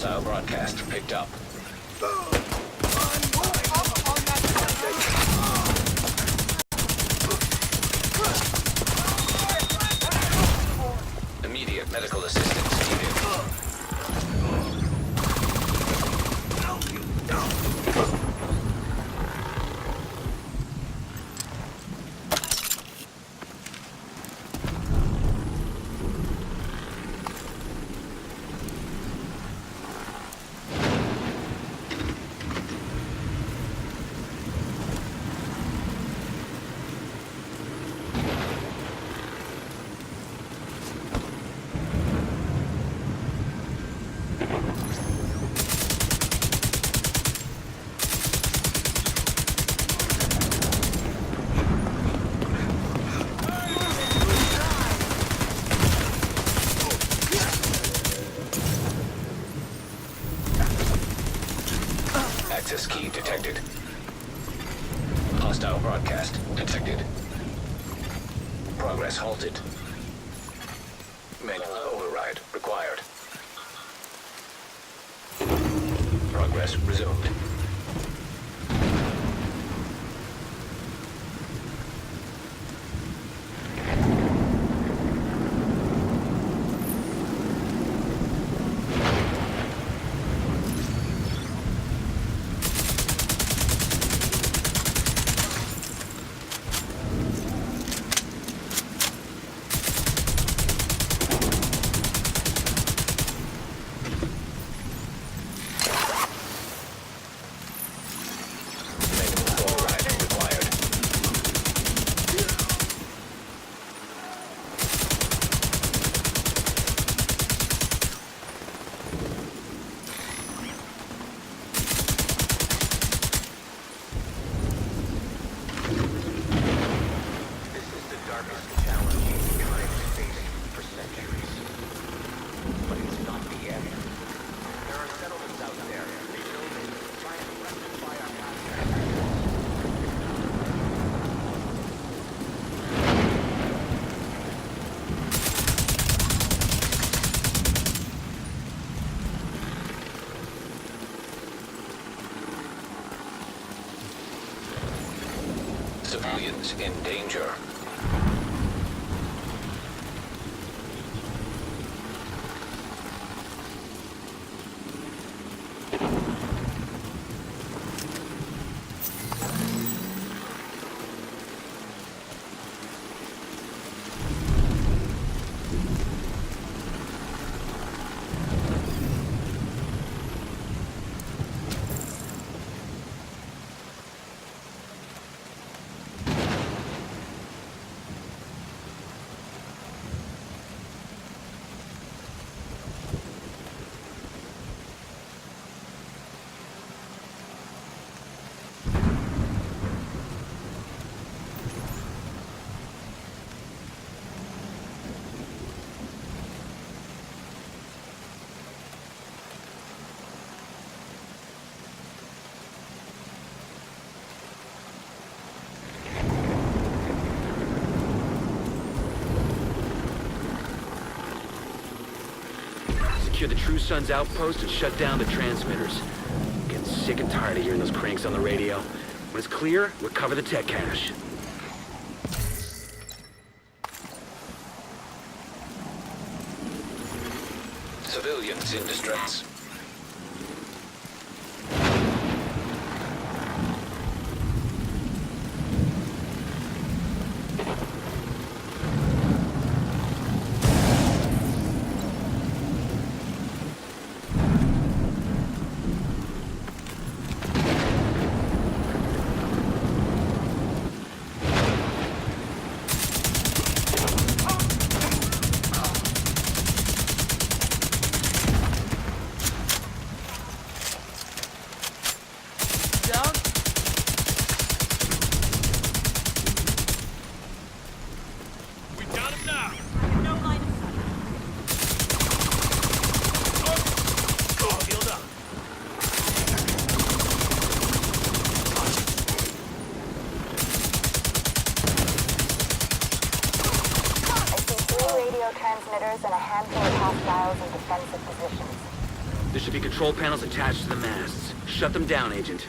Hostile broadcast picked up. Immediate medical assistance needed. Access key detected. Hostile broadcast detected. Progress halted. Manual override required. Progress resumed. Civilians in danger. Secure the True Sun's outpost and shut down the transmitters. I'm getting sick and tired of hearing those cranks on the radio. When it's clear, recover the tech cache. Civilians in distress. Transmitters and a handful of hostiles in defensive positions. There should be control panels attached to the masts. Shut them down, Agent.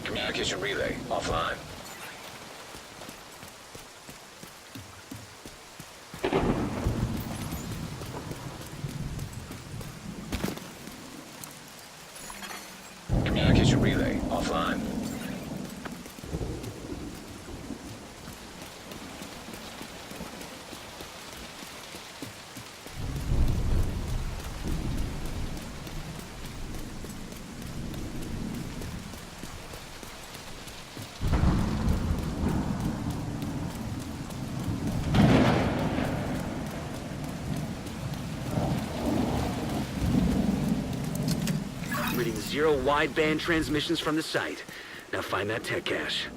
Communication relay offline. Communication relay offline. Reading 0 wideband transmissions from the site. Now find that tech cache.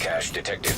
Cache detected.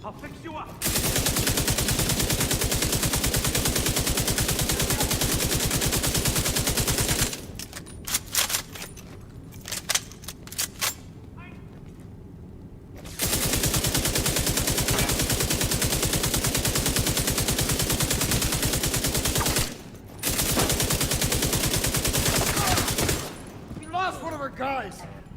I'll fix you up. supplies.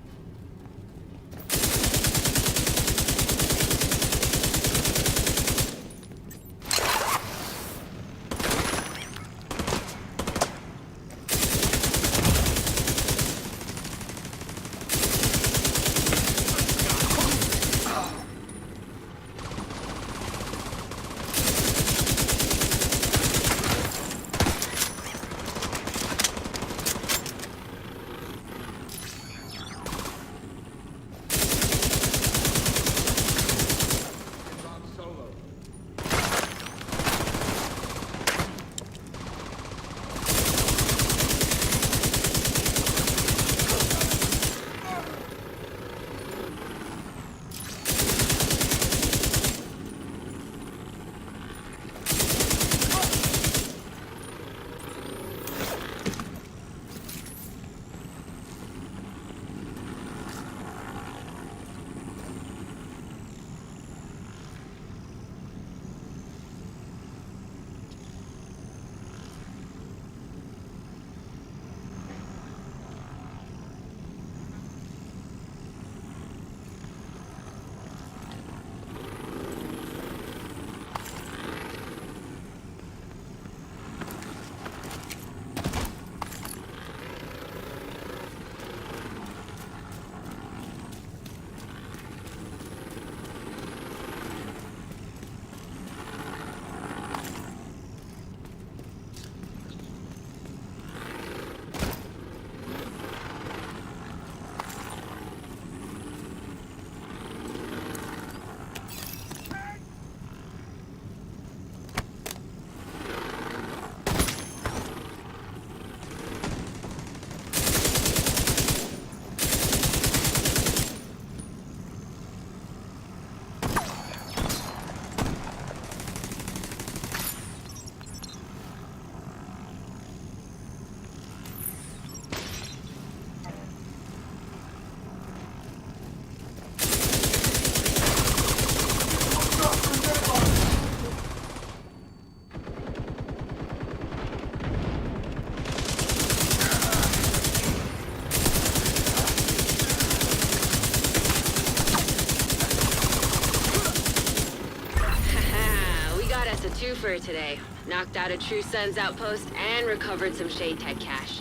Twofer today. Knocked out a True Sun's outpost and recovered some Shade Tech cash.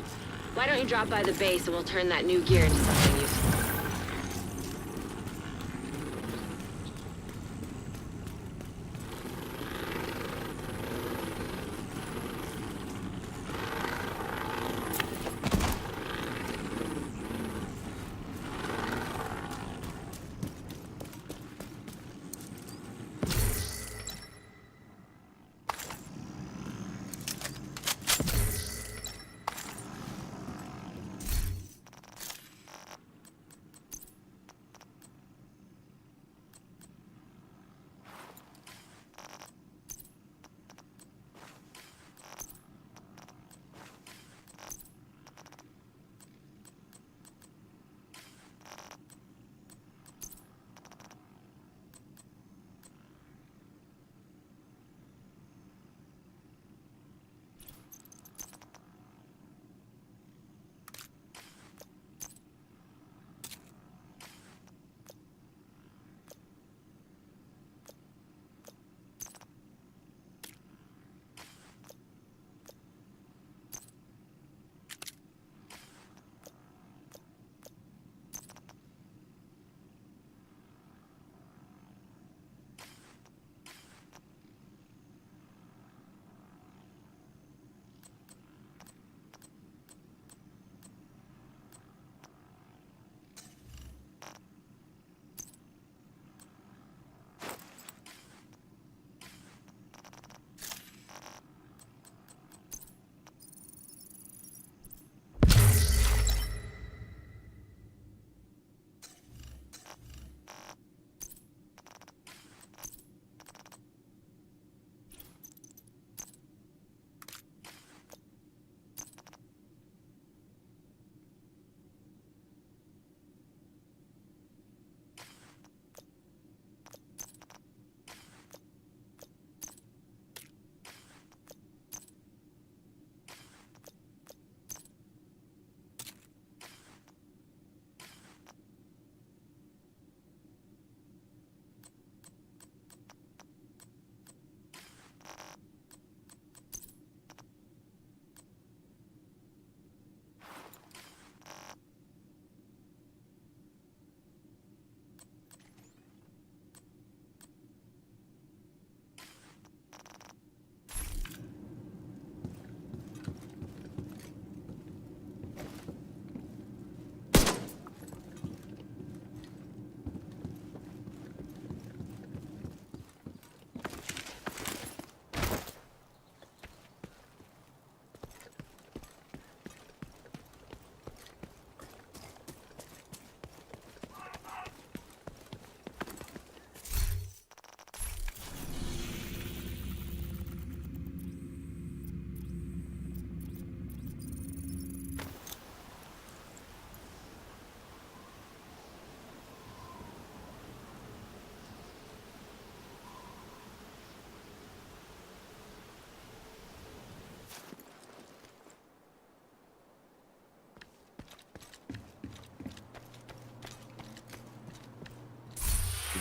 Why don't you drop by the base and we'll turn that new gear into something useful?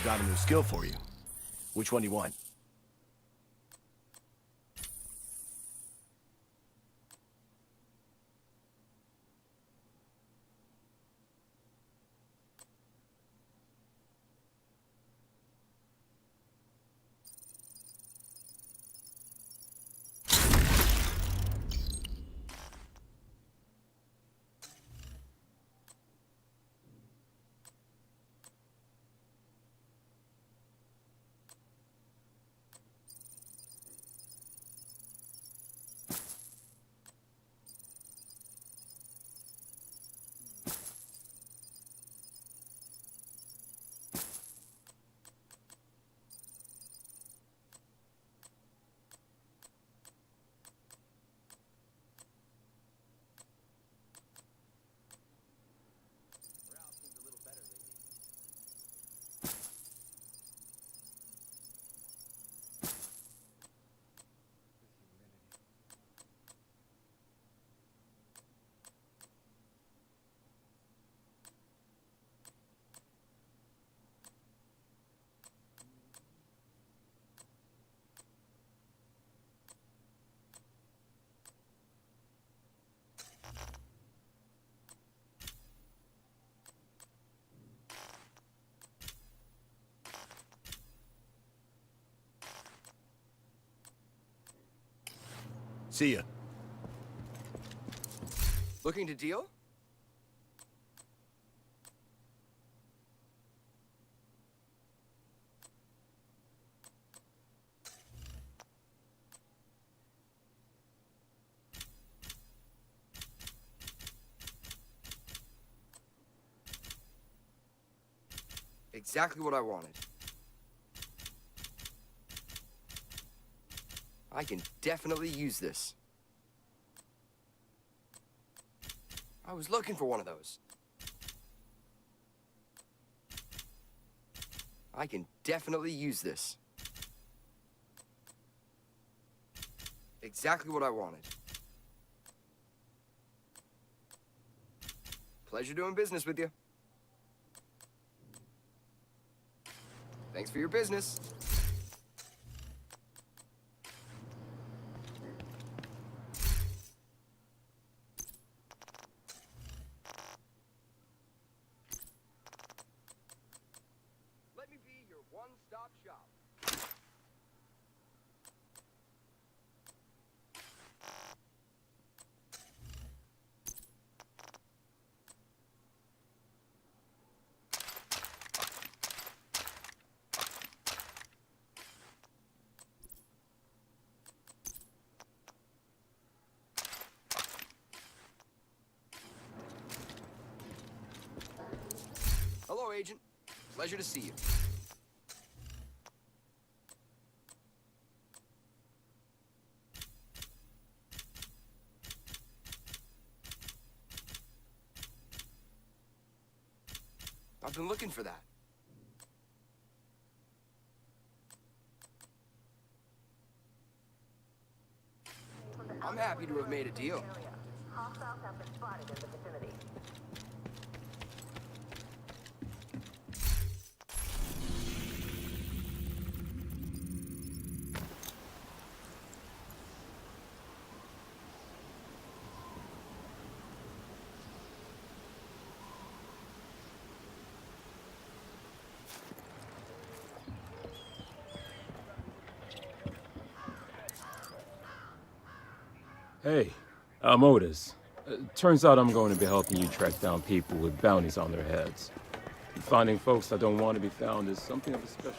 got a new skill for you. Which one do you want? See ya. Looking to deal? Exactly what I wanted. I can definitely use this. I was looking for one of those. I can definitely use this. Exactly what I wanted. Pleasure doing business with you. Thanks for your business. Let me be your one-stop shop. Hello, Agent. Pleasure to see you. I've been looking for that. I'm happy to have made a deal. Hostiles have been spotted in the vicinity. Hey, I'm Otis. Turns out I'm going to be helping you track down people with bounties on their heads. Finding folks that don't want to be found is something of a special.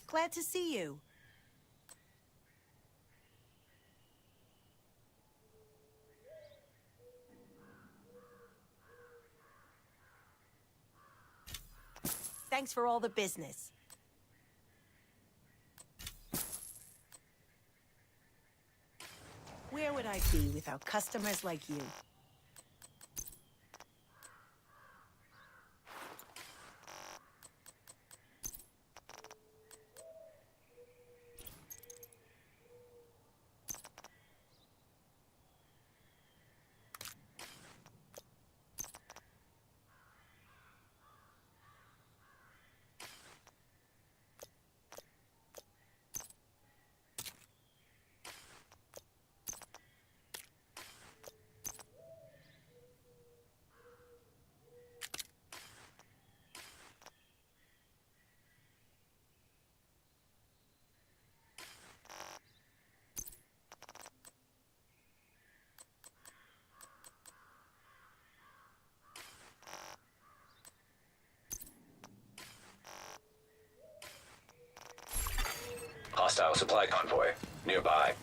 Glad to see you. Thanks for all the business. Where would I be without customers like you? Hostile supply convoy nearby.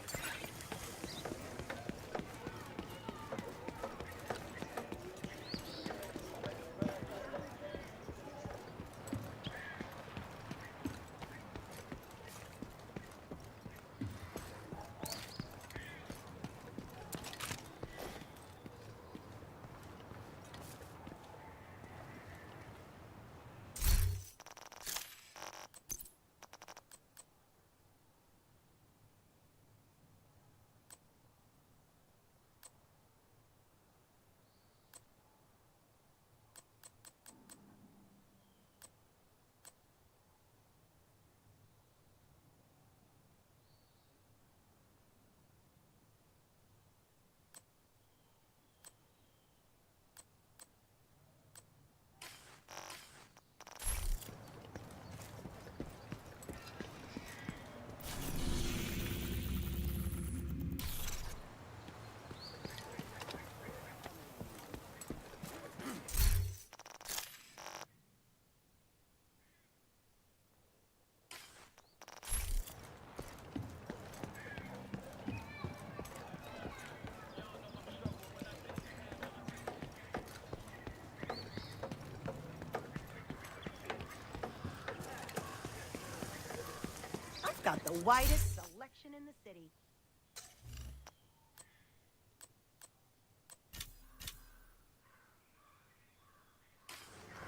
I've got the widest selection in the city.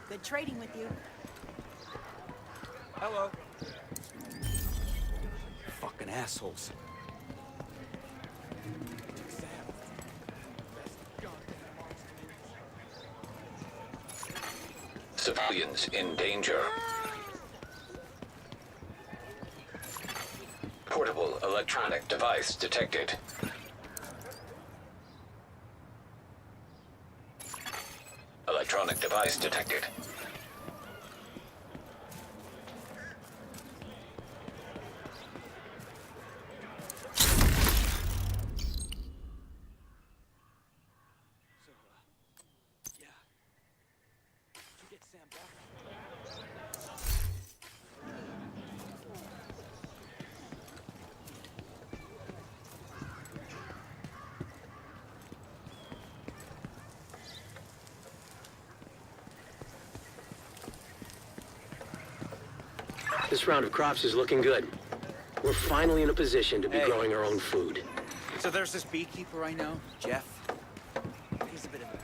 Good trading with you. Hello. Fucking assholes. Civilians in danger. Portable electronic device detected. Electronic device detected. This round of crops is looking good. We're finally in a position to be growing our own food. So there's this beekeeper I know, Jeff. He's a bit of a...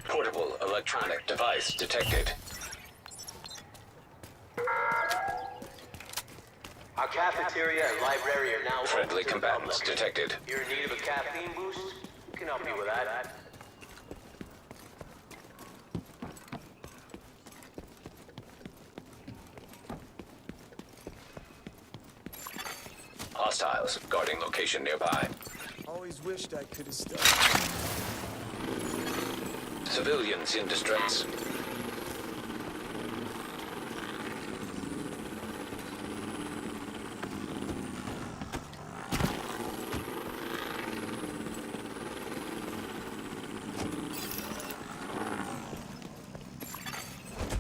Portable electronic device detected. Our cafeteria and library are now Friendly open to the combatants public. detected. You're in need of a caffeine boost? We can help you with that. Hostiles guarding location nearby. Always wished I could have stuck. Civilians in distress.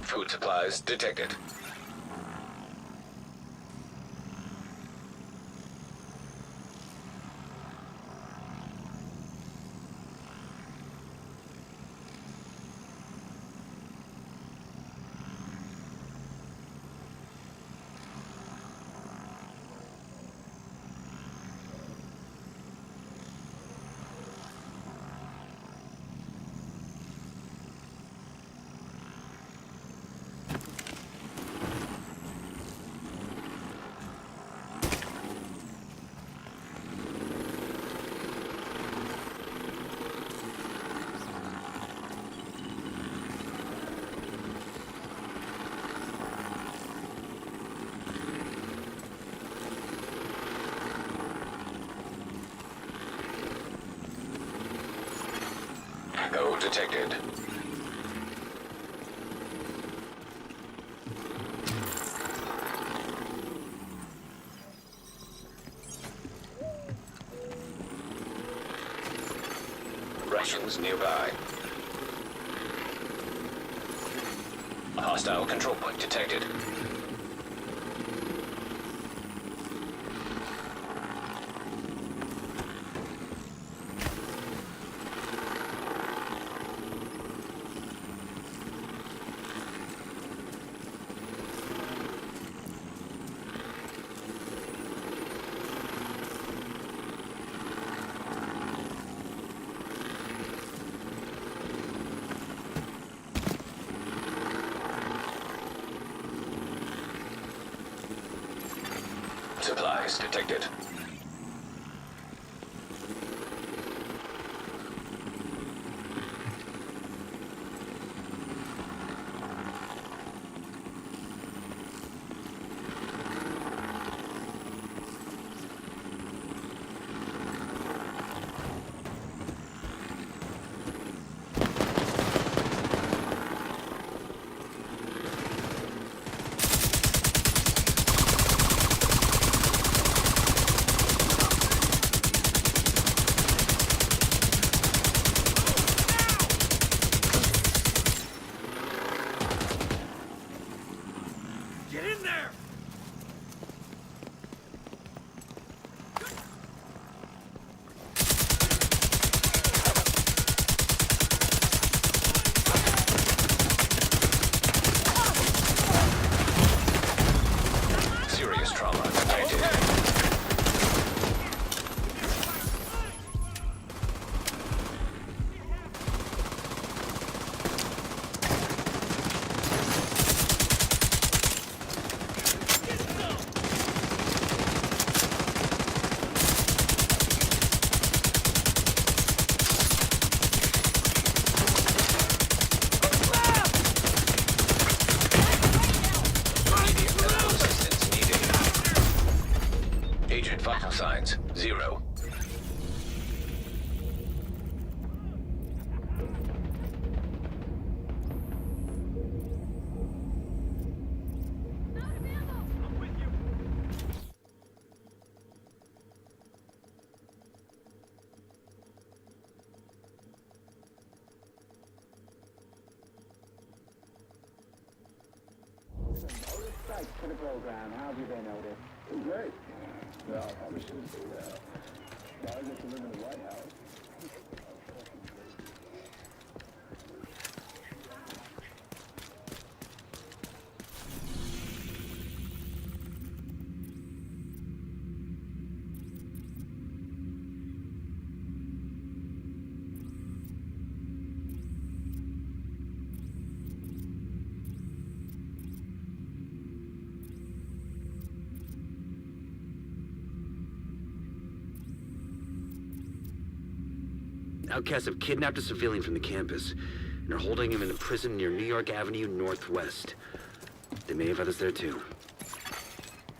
Food supplies detected. No detected. Russians nearby. A hostile control point detected. Supplies detected. Get in there! Serious trauma detected. Immediate medical assistance needed. Agent vital signs 0. For the program, how have you been, Otis? Great. Well, I probably shouldn't say that. Now I get to live in the White House. Outcasts have kidnapped a civilian from the campus and are holding him in a prison near New York Avenue Northwest. They may have others there too.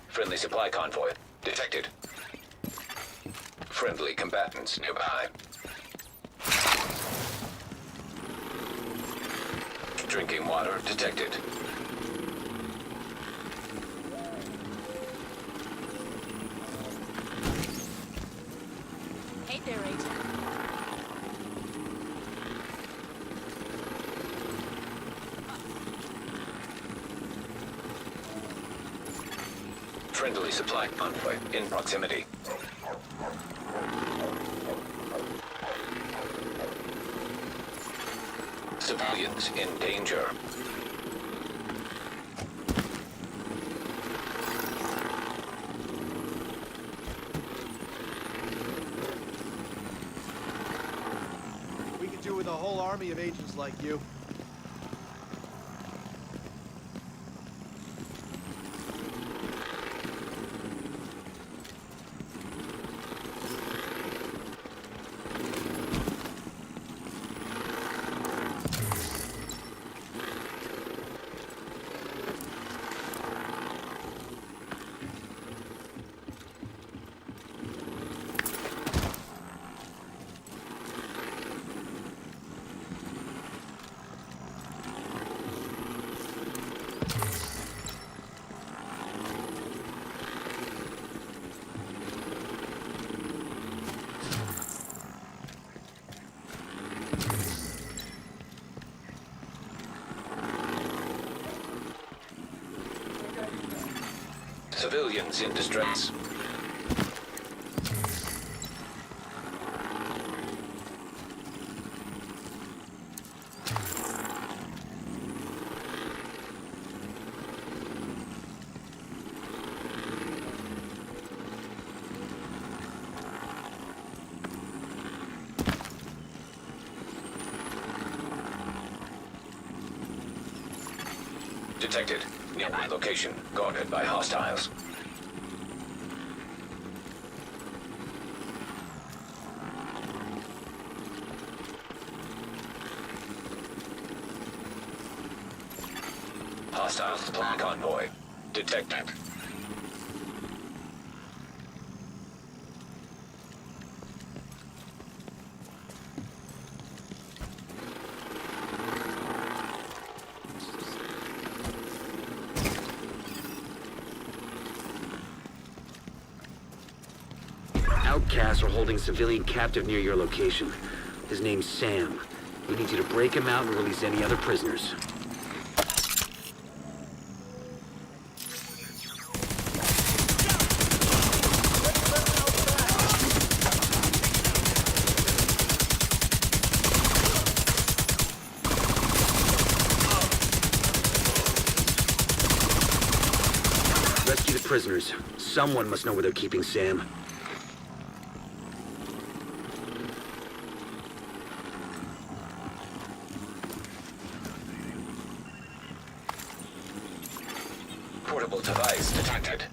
Friendly supply convoy detected. Friendly combatants nearby. Drinking water detected. Hey there, Agent. Friendly supply convoy in proximity. Civilians in danger. We could do with a whole army of agents like you. civilians in distress. Detected. Nearby location. Guarded by hostiles. Hostile supply convoy. Detected. Outcasts are holding a civilian captive near your location. His name's Sam. We need you to break him out and release any other prisoners. Rescue the prisoners. Someone must know where they're keeping Sam. Portable device detected.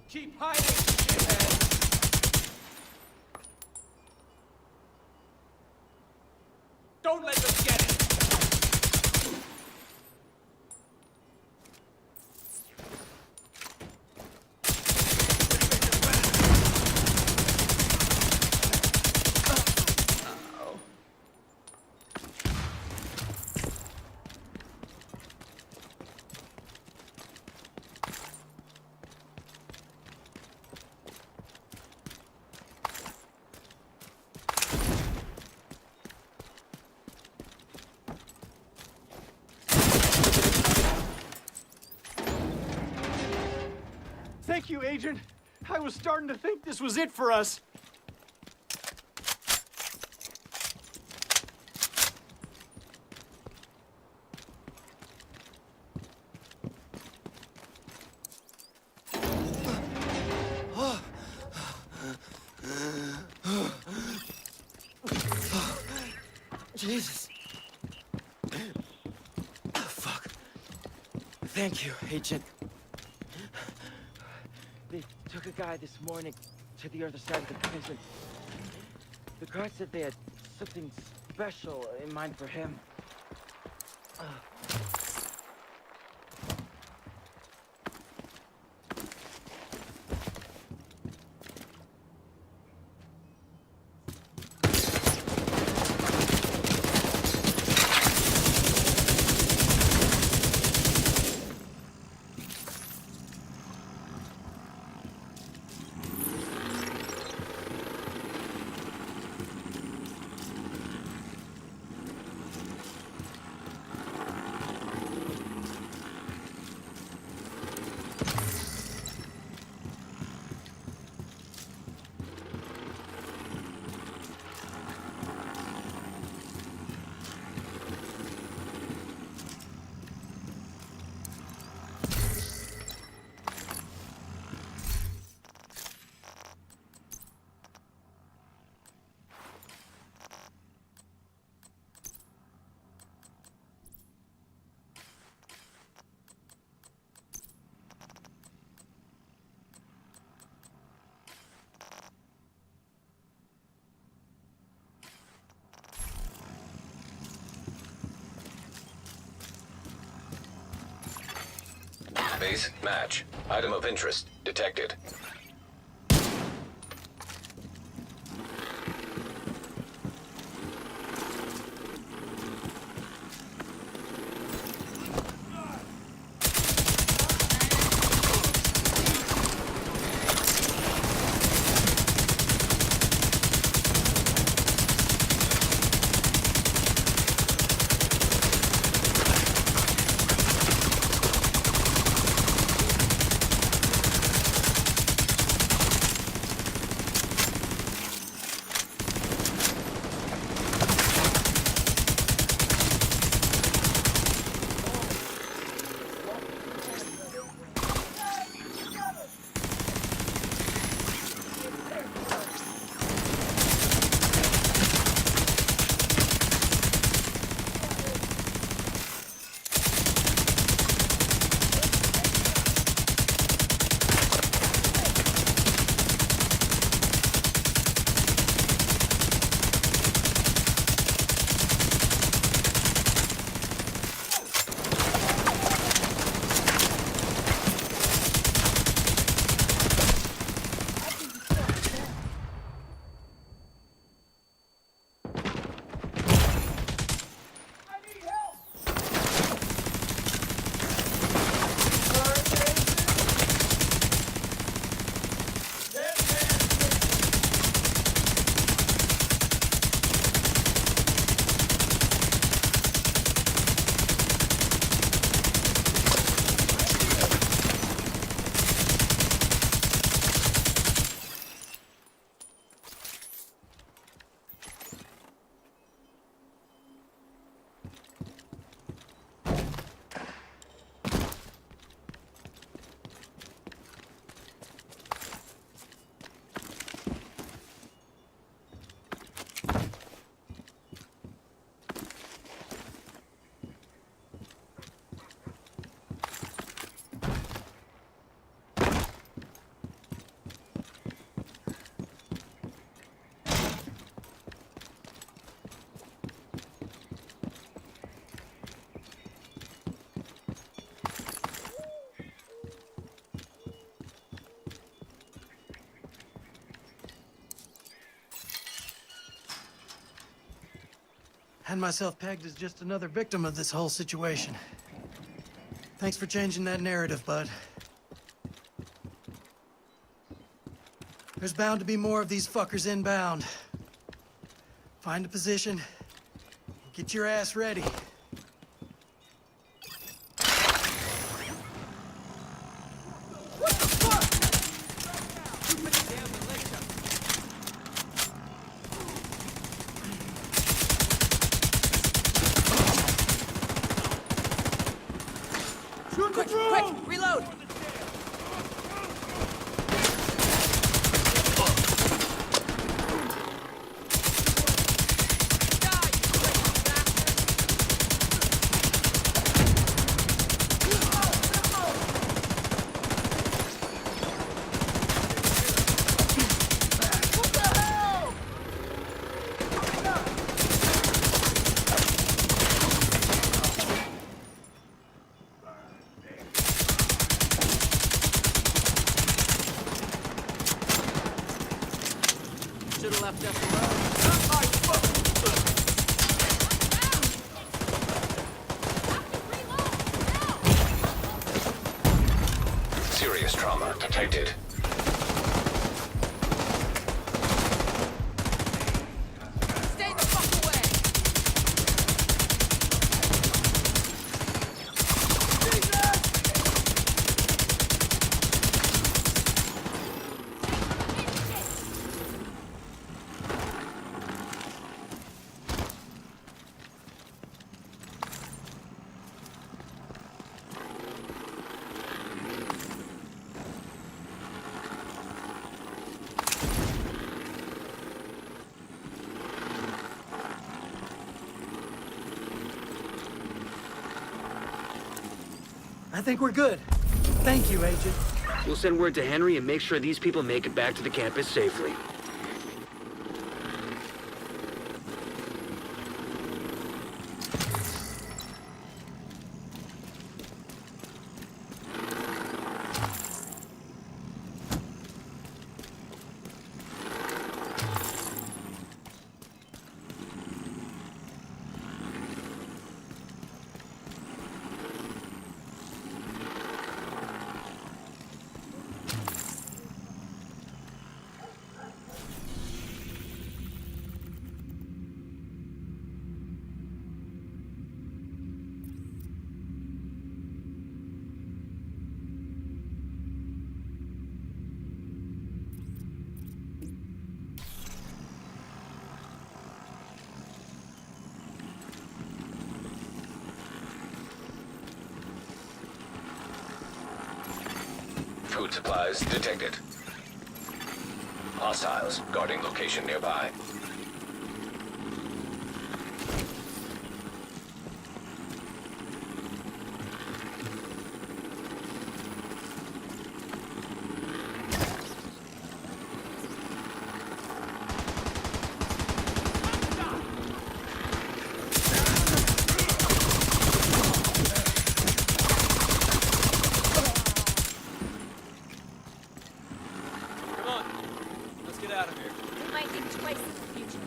Keep hiding, shithead! Don't let them get it! Thank you, Agent. I was starting to think this was it for us. Jesus. Fuck. Thank you, Agent. They took a guy this morning to the other side of the prison. The guard said they had something special in mind for him. database. Match. Item of interest detected. Had myself pegged as just another victim of this whole situation. Thanks for changing that narrative, bud. There's bound to be more of these fuckers inbound. Find a position, get your ass ready. Quick! Reload! Should've left us alone. Serious trauma detected. Stay the fuck away! I think we're good. Thank you, Agent. We'll send word to Henry and make sure these people make it back to the campus safely. Supplies detected. Hostiles guarding location nearby. Come on, let's get out of here. We might think twice in the future.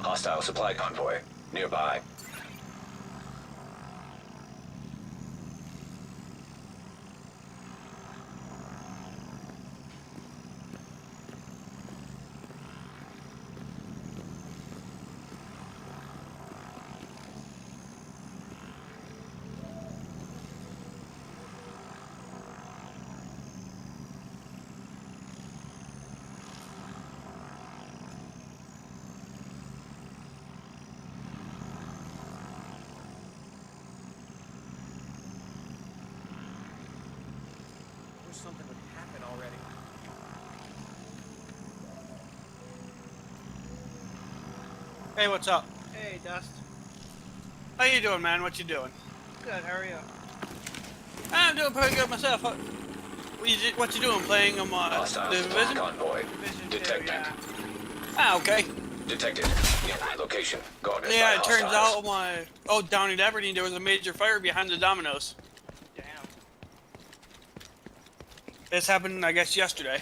Hostile supply convoy nearby. Wish something would happen already. Hey, what's up? Hey, Dust. How you doing, man? What you doing? Good. How are you? I'm doing pretty good myself. What you doing? Playing the Division? Convoy detected. Ah, okay. Detected. Nearby location. Guarded by Yeah, it turns hostiles. out down in Aberdeen there was a major fire behind the Domino's. Damn. This happened, I guess, yesterday.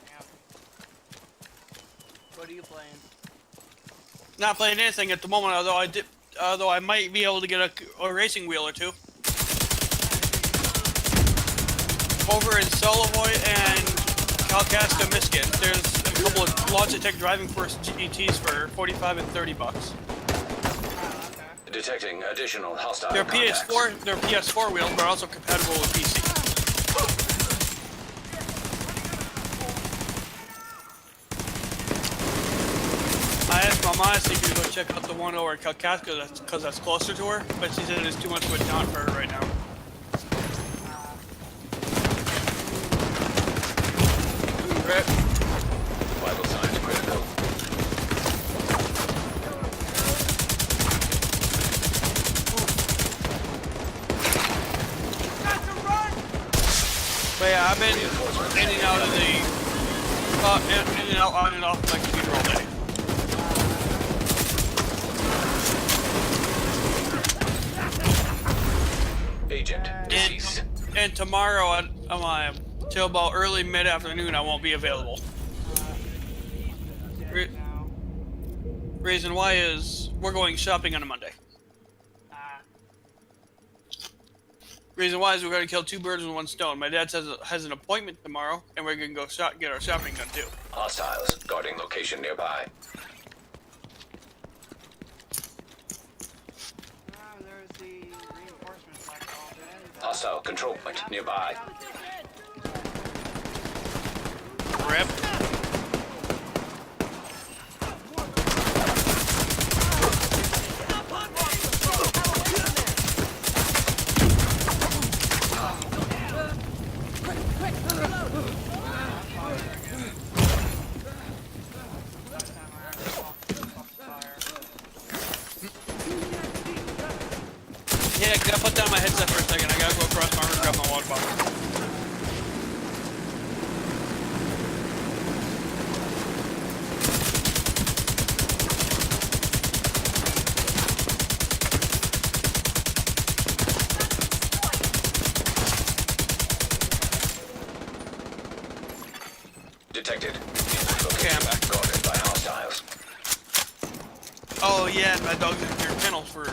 Damn. What are you playing? Not playing anything at the moment, although I might be able to get a racing wheel or two. Over in Solivoy and Kalkaska, Michigan, there's a couple of Logitech Driving Force GTs for $45 and $30. Detecting additional hostile They're contacts. PS4 wheels, but also compatible with PC. I asked my mom if she could go check out the one over at Kalkaska because that's closer to her, but she said it's too much of a jaunt for her right now. Rip. Vital signs critical. But yeah, I've been in and out of in and out on and off my computer all day. Agent deceased. And tomorrow, till about early mid-afternoon, I won't be available. Reason why is we're going shopping on a Monday. Reason why is we're going to kill two birds with one stone. My dad has an appointment tomorrow, and we're going to go get our shopping done too. Hostiles guarding location nearby. Hostile control point nearby. Rip. Yeah, I gotta put down my headset for a second. I gotta go across my room and grab my water bottle. Detected. Okay, I'm back. Guarded by hostiles. Oh yeah, and my dog's in your kennel for...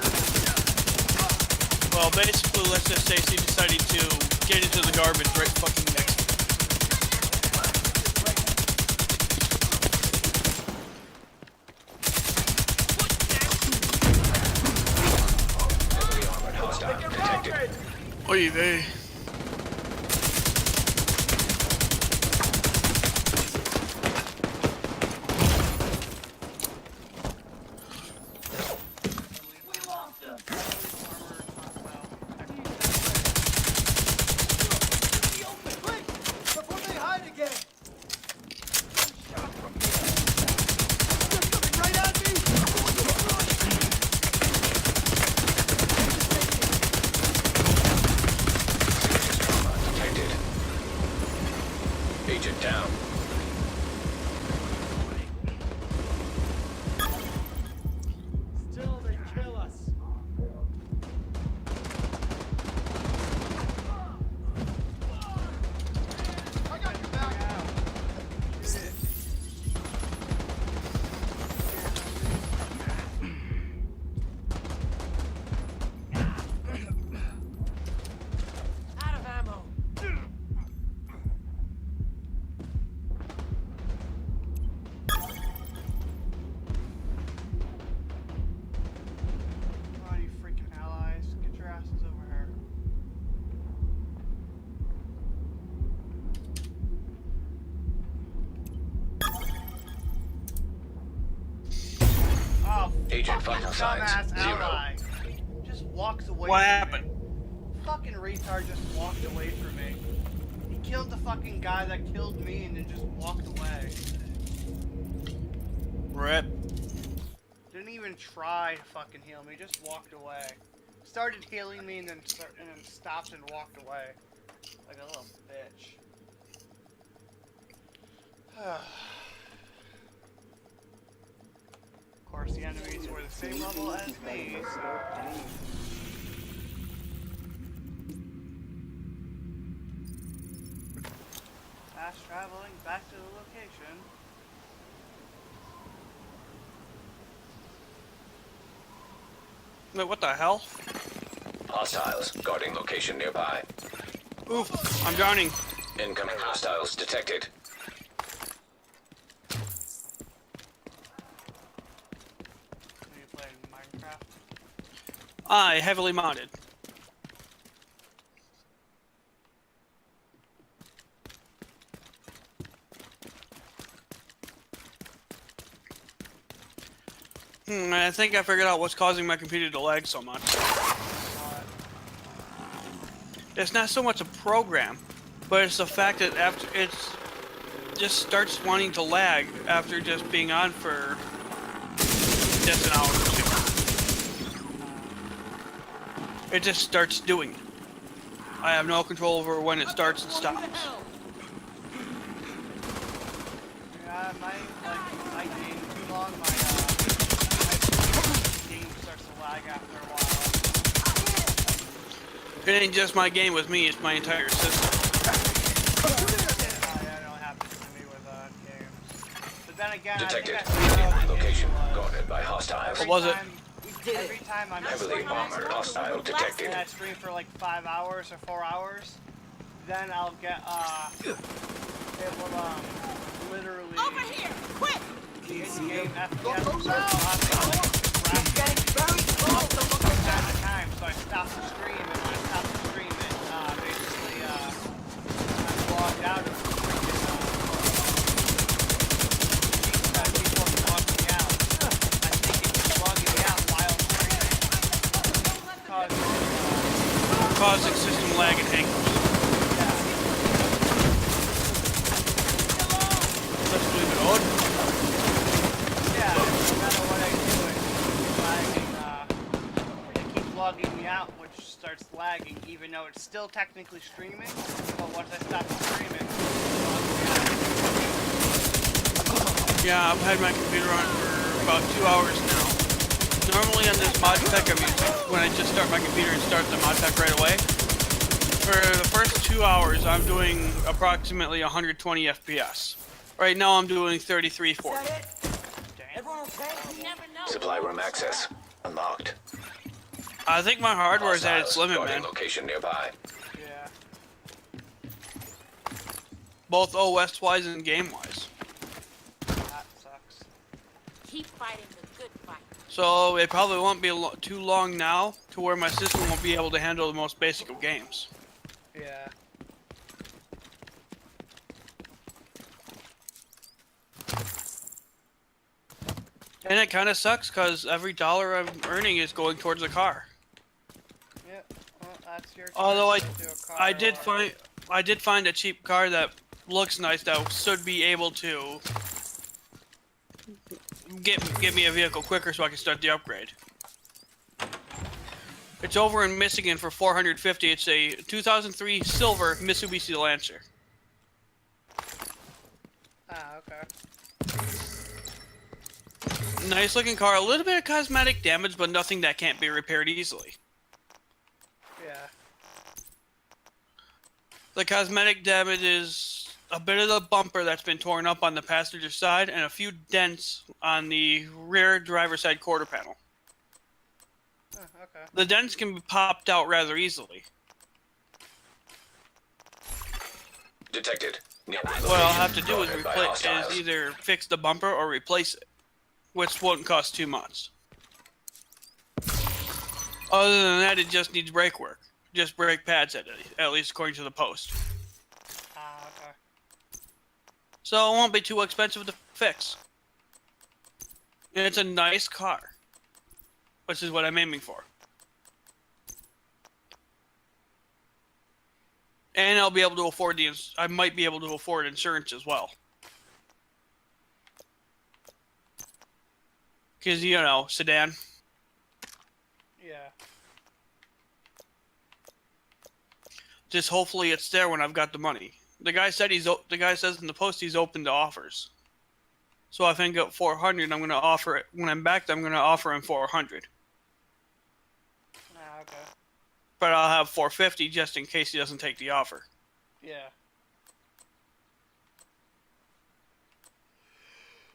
Well, basically, let's just say she decided to get into the garbage right fucking next to Heavily armored hostile detected. Oy vey. a Agent fucking vital signs, dumbass 0. ally. Just walks away. What from happened? Me. Fucking retard just walked away from me. He killed the fucking guy that killed me and then just walked away. Rip. Didn't even try to fucking heal me. Just walked away. Started healing me and then stopped and walked away. Like a little bitch. Of course, the enemies were the same level as me, so... Fast traveling back to the location. Wait, what the hell? Hostiles guarding location nearby. Oof, I'm drowning. Incoming hostiles detected. Are you playing Minecraft? I heavily modded. I think I figured out what's causing my computer to lag so much. It's not so much a program, but it's the fact that after it's just starts wanting to lag after just being on for just an hour or two. It just starts doing it. I have no control over when it starts and stops. Yeah, my game too long, my game starts to lag after a while. It ain't just my game with me, it's my entire system. Yeah, that don't happen to me with games. But then again, Detected. I think Location guarded by hostiles. What was it? Every time I'm Heavily armored hostile detected. and I stream for like 5 hours or 4 hours, then I'll get it will literally Over here! Quick! in-game FPS will start getting very close to looking time to time, so I stop the stream, and when I stop the stream, it basically I'm logged out of the freaking people logging me out. I think it's just logging me out while streaming. Causing system lag and hangovers. Let's leave it on. Yeah, no matter what I do, it keeps logging me out, which starts lagging, even though it's still technically streaming. But once I stop streaming, it logs me out. Yeah, I've had my computer on for about 2 hours now. Normally on this mod pack, when I just start my computer and start the mod pack right away, for the first 2 hours, I'm doing approximately 120 FPS. Right now, I'm doing 33, 40. Everyone okay? You never know. Supply room access unlocked. I think my hardware is at its Hostiles limit, guarding man. location nearby. Yeah. Both OS-wise and game-wise. That sucks. Keep fighting the good fight. So it probably won't be too long now to where my system won't be able to handle the most basic of games. Yeah. And it kind of sucks because every dollar I'm earning is going towards a car. Yeah. Well, that's your choice. Although to do a car I did or- find a cheap car that looks nice that should be able to get me a vehicle quicker so I can start the upgrade. It's over in Michigan for $450. It's a 2003 silver Mitsubishi Lancer. Ah, okay. Nice looking car, a little bit of cosmetic damage, but nothing that can't be repaired easily. Yeah. The cosmetic damage is a bit of the bumper that's been torn up on the passenger side and a few dents on the rear driver's side quarter panel. Okay. The dents can be popped out rather easily. Detected. What I'll have to do is Guarded by replace hostiles. is either fix the bumper or replace it, which won't cost too much. Other than that, it just needs brake work. Just brake pads at least according to the post. Ah, okay. So it won't be too expensive to fix. And it's a nice car. which is what I'm aiming for. And I'll be able to afford I might be able to afford insurance as well. Because, you know, sedan. Yeah. Just hopefully it's there when I've got the money. The guy said the guy says in the post he's open to offers. So if I can get 400, I'm going to offer it. When I'm back, I'm going to offer him 400. Ah, okay. But I'll have 450 just in case he doesn't take the offer. Yeah.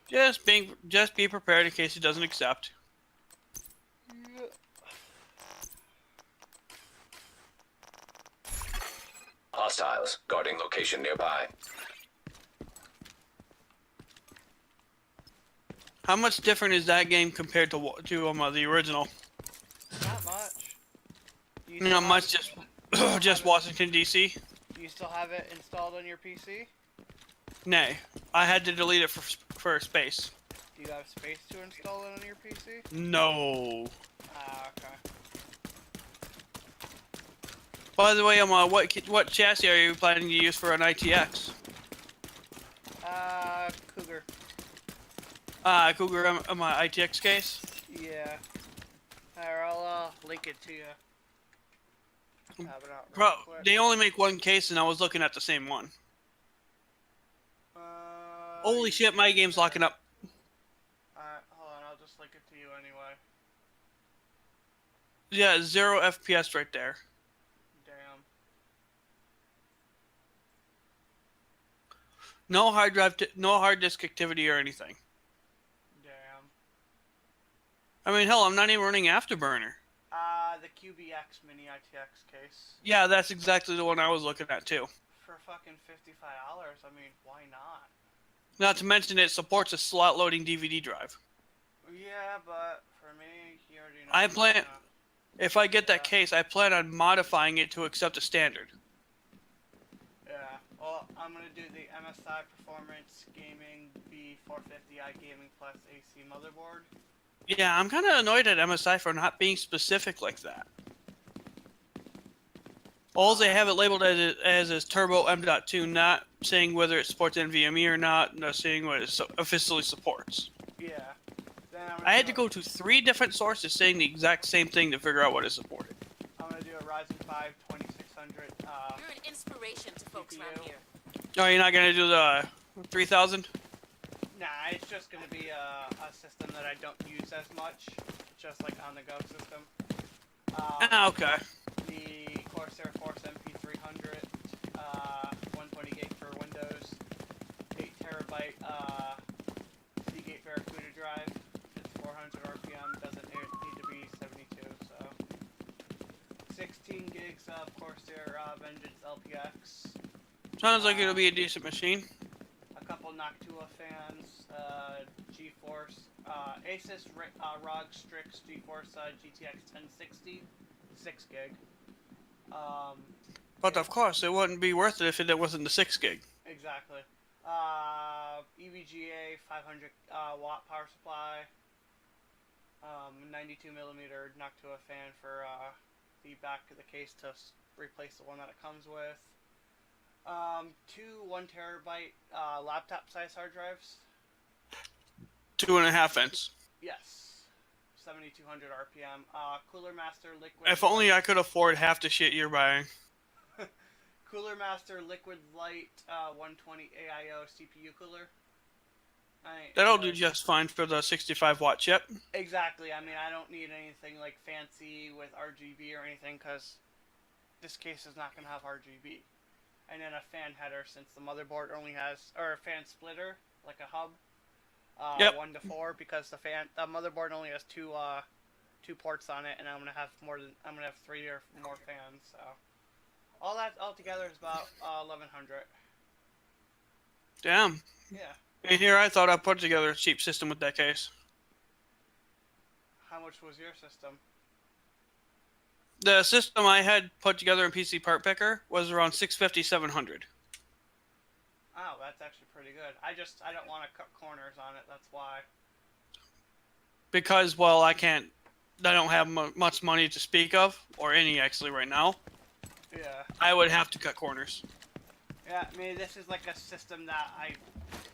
Just be prepared in case he doesn't accept. Hostiles guarding location nearby. How much different is that game compared to the original? Not much. Not much. Just Washington D.C. Do you still have it installed on your PC? Nay, I had to delete it for space. Do you have space to install it on your PC? No. Ah, okay. By the way, what chassis are you planning to use for an ITX? Cougar. Cougar on my ITX case? Yeah. Alright, I'll link it to you. Have it out real quick. They only make one case, and I was looking at the same one. Holy shit, my game's locking up. Alright, hold on, I'll just link it to you anyway. Yeah, 0 FPS right there. Damn. No hard drive, no hard disk activity or anything. Damn. I mean, hell, I'm not even running Afterburner. The QBX Mini ITX case. Yeah, that's exactly the one I was looking at too. For fucking $55, I mean, why not? Not to mention it supports a slot loading DVD drive. Yeah, but for me, you already know. I plan, if I get that case, I plan on modifying it to accept a standard. Yeah, well, I'm gonna do the MSI Performance Gaming B450i Gaming Plus AC motherboard. Yeah, I'm kind of annoyed at MSI for not being specific like that. All they have it labeled as is Turbo M.2, not saying whether it supports NVMe or not saying what it officially supports. Yeah. I had to go to 3 different sources saying the exact same thing to figure out what it supported. I'm gonna do a Ryzen 5 2600. You're an inspiration to folks around here. Oh, you're not gonna do the 3000? Nah, it's just gonna be a system that I don't use as much, just like on-the-go system. Okay. The Corsair Force MP300, 120 gig for Windows, 8 terabyte Seagate Barracuda drive. It's 400 RPM, doesn't need to be 72, so 16 gigs of Corsair Vengeance LPX. Sounds like it'll be a decent machine. A couple Noctua fans, GeForce, Asus ROG Strix GeForce GTX 1060, 6 gig. But of course, it wouldn't be worth it if it wasn't the 6 gig. Exactly. EVGA 500 watt power supply. 92 millimeter Noctua fan for the back of the case to replace the one that it comes with. 2 1 terabyte laptop size hard drives. 2.5 inch. Yes. 7200 RPM. Cooler Master Liquid. If only I could afford half the shit you're buying. Cooler Master Liquid Light 120 AIO CPU cooler. That'll do just fine for the 65 watt chip. Exactly. I mean, I don't need anything like fancy with RGB or anything because this case is not going to have RGB. And then a fan header since the motherboard only has, or a fan splitter, like a hub. 1 to 4 because the motherboard only has two ports on it, and I'm gonna have 3 or more fans. So all that all together is about 1100. Damn. Yeah. And here I thought I put together a cheap system with that case. How much was your system? The system I had put together in PC Part Picker was around $650, $700. Oh, that's actually pretty good. I don't want to cut corners on it. That's why. Because, well, I can't I don't have much money to speak of, or any actually right now, Yeah. I would have to cut corners. Yeah, I mean, this is like a system that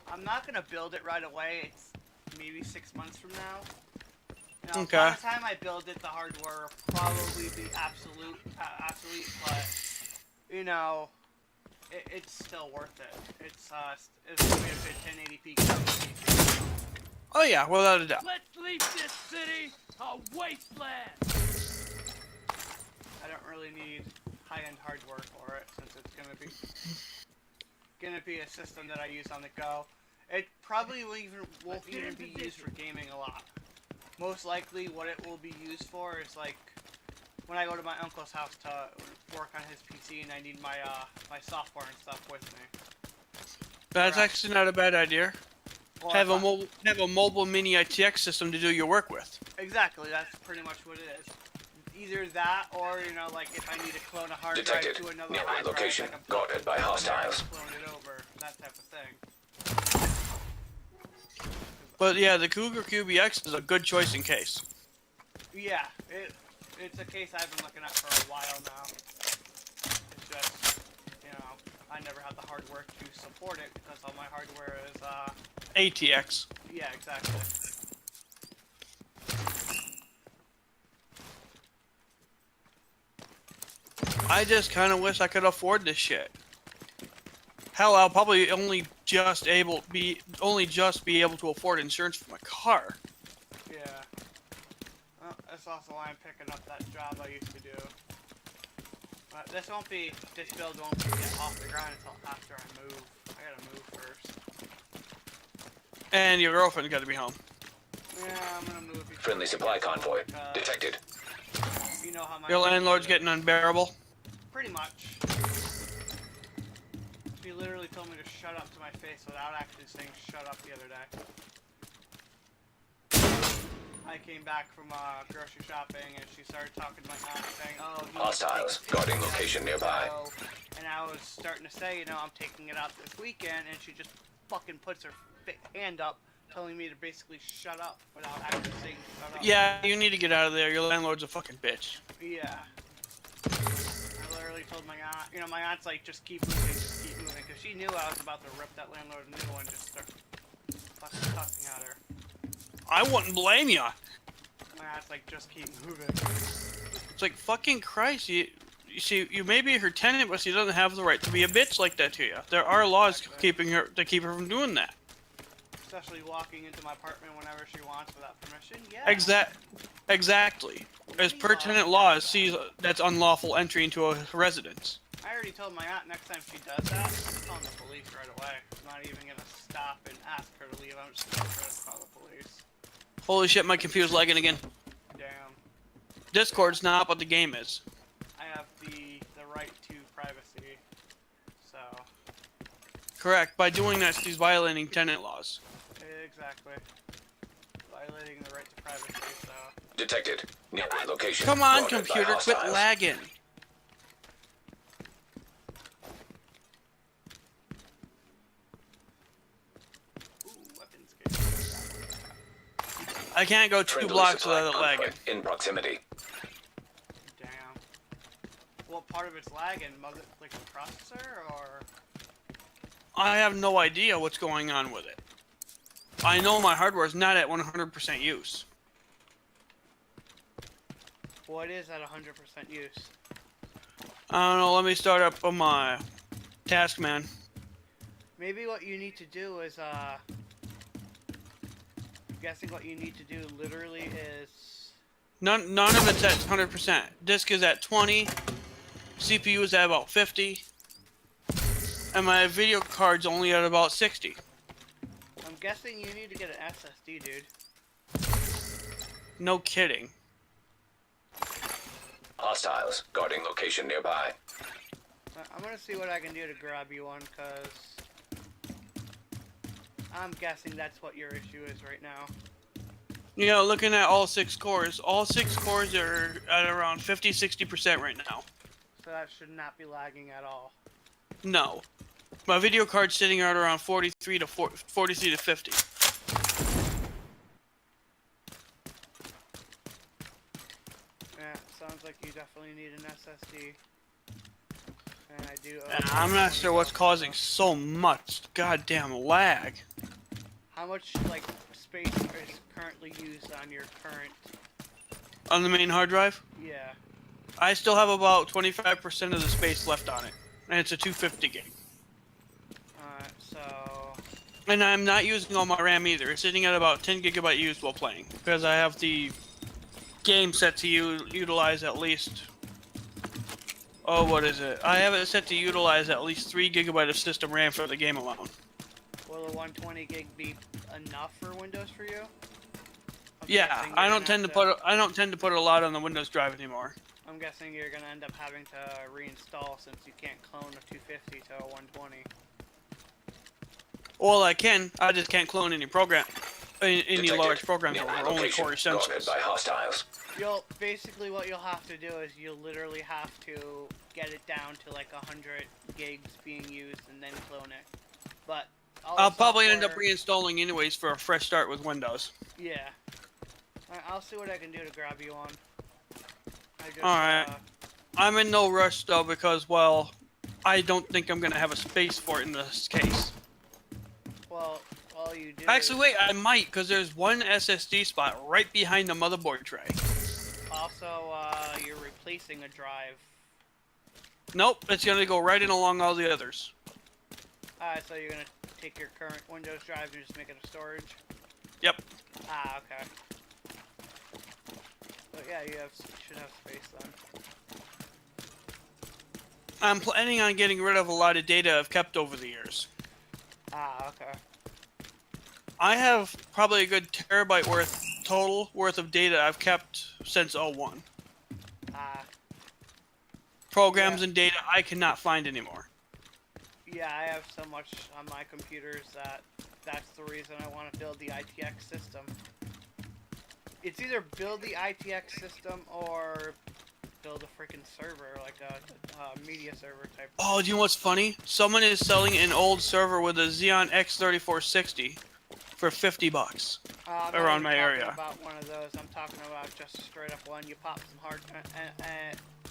I'm not gonna build it right away. It's maybe 6 months from now. You know, Okay. by the time I build it, the hardware will probably be obsolete, but you know, it's still worth it. It's gonna be a good 1080p PC. Oh yeah, without a doubt. Let's leave this city a wasteland! I don't really need high-end hardware for it, since it's gonna be a system that I use on the go. It probably won't even be used for gaming a lot. Most likely, what it will be used for is like when I go to my uncle's house to work on his PC, and I need my my software and stuff with me. That's actually not a bad idea. Well, Have a mobile mini ITX system to do your work with. Exactly, that's pretty much what it is. Either that, or you know, like if I need to clone a hard Detected. drive to another Nearby hard location. drive, Guarded by hostiles. clone it over, that type of thing. But yeah, the Cougar QBX is a good choice in case. Yeah, it's a case I've been looking at for a while now. It's just, you know, I never had the hardware to support it because all my hardware is ATX. yeah, exactly. I just kind of wish I could afford this shit. Hell, I'll probably only just be able to afford insurance for my car. Yeah. Well, that's also why I'm picking up that job I used to do. But this build won't get off the ground until after I move. I gotta move first. And your girlfriend's got to be home. Yeah, I'm gonna move. Friendly supply convoy. Detected. You know how my Your landlord's getting unbearable. Pretty much. She literally told me to shut up to my face without actually saying shut up the other day. I came back from grocery shopping and she started talking to my aunt saying, oh, Hostiles. Guarding location nearby. And I was starting to say, you know, I'm taking it out this weekend, and she just fucking puts her hand up telling me to basically shut up without actually saying shut up. Yeah, you need to get out of there. Your landlord's a fucking bitch. Yeah. I literally told my aunt, you know, my aunt's like, just keep moving, because she knew I was about to rip that landlord a new one, just start fucking cussing at her. I wouldn't blame you. My aunt's like, just keep moving. It's like, fucking Christ, you see, you may be her tenant, but she doesn't have the right to be a bitch like that to you. There are laws keeping her from doing that. Especially walking into my apartment whenever she wants without permission. Yeah. Exactly. As per tenant laws, that's unlawful entry into a residence. I already told my aunt next time she does that, I'm calling the police right away. I'm not even gonna stop and ask her to leave. I'm just gonna call the police. Holy shit, my computer's lagging again. Damn. Discord's not, but the game is. I have the right to privacy, so. Correct. By doing that, she's violating tenant laws. Exactly. Violating the right to privacy, so. Detected. Nearby location. Come on, Guarded by computer, quit hostiles. lagging. I can't go 2 Friendly blocks supply without it lagging. convoy in proximity. Damn. What part of it's lagging? Like the processor, or? I have no idea what's going on with it. I know my hardware is not at 100% use. What is at 100% use? I don't know, let me start up on my Taskman. Maybe what you need to do is, I'm guessing what you need to do literally is... None of it's at 100%. Disk is at 20, CPU is at about 50, and my video card's only at about 60. I'm guessing you need to get an SSD, dude. No kidding. Hostiles. Guarding location nearby. I'm gonna see what I can do to grab you one, cause I'm guessing that's what your issue is right now. You know, looking at all 6 cores are at around 50-60% right now. So that should not be lagging at all. No. My video card's sitting at around 43 to 50. Yeah, sounds like you definitely need an SSD. And I do. And I'm not sure what's causing so much goddamn lag. How much like space is currently used on your current? On the main hard drive? Yeah. I still have about 25% of the space left on it. And it's a 250 gig. So... And I'm not using all my RAM either. It's sitting at about 10 gigabyte used while playing. Because I have the game set to utilize at least... Oh, what is it? I have it set to utilize at least 3 gigabyte of system RAM for the game alone. Will a 120 gig be enough for Windows for you? Yeah, I don't tend to put a lot on the Windows drive anymore. I'm guessing you're gonna end up having to reinstall since you can't clone a 250 to a 120. Well, I can. I just can't clone any any large programs that are only core essentials. By hostiles. Basically what you'll have to do is you'll literally have to get it down to like 100 gigs being used and then clone it. But I'll probably end up reinstalling anyways for a fresh start with Windows. Yeah. I'll see what I can do to grab you on. Alright. I'm in no rush though because, well, I don't think I'm gonna have a space for it in this case. Well, all you do. Actually, wait, I might, because there's one SSD spot right behind the motherboard tray. Also, you're replacing a drive. Nope, it's gonna go right in along all the others. So you're gonna take your current Windows drive and just make it a storage? Yep. Okay. But yeah, you should have space then. I'm planning on getting rid of a lot of data I've kept over the years. Okay. I have probably a good terabyte total worth of data I've kept since 01. Programs and data I cannot find anymore. Yeah, I have so much on my computers that's the reason I want to build the ITX system. It's either build the ITX system or build a freaking server, like a media server type. Oh, do you know what's funny? Someone is selling an old server with a Xeon X3460 for $50 around my area. I'm not talking about one of those. I'm talking about just a straight up one. You pop some hard,